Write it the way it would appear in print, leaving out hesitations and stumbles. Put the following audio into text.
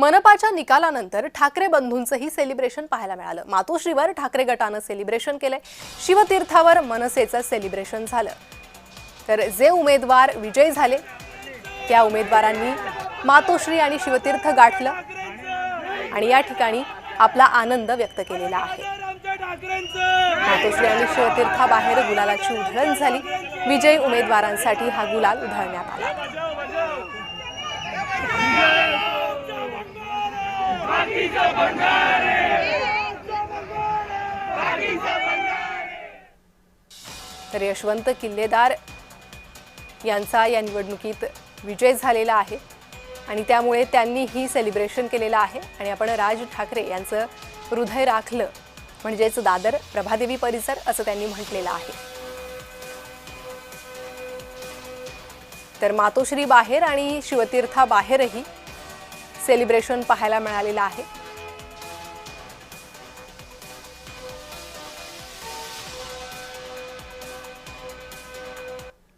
मनपाच्या निकालानंतर ठाकरे बंधूंचंही सेलिब्रेशन पाहायला मिळालं। मातोश्रीवर ठाकरे गटानं सेलिब्रेशन केलंय। शिवतीर्थावर मनसेचं सेलिब्रेशन झालं। तर जे उमेदवार विजयी झाले त्या उमेदवारांनी मातोश्री आणि शिवतीर्थ गाठलं आणि या ठिकाणी आपला आनंद व्यक्त केलेला आहे। मातोश्री आणि शिवतीर्थाबाहेर गुलालाची उधळण झाली। विजयी उमेदवारांसाठी हा गुलाल उधळण्यात आला। तर यशवंत किल्लेदार यांचा या निवडणुकीत विजय झालेला आहे आणि त्यामुळे त्यांनी ही सेलिब्रेशन केलेलं आहे आणि आपण राज ठाकरे यांचं हृदय राखलं म्हणजेच दादर प्रभादेवी परिसर असं त्यांनी म्हटलेलं आहे। तर मातोश्री बाहेर आणि शिवतीर्था बाहेरही सेलिब्रेशन पाहायला मिळालेलं आहे।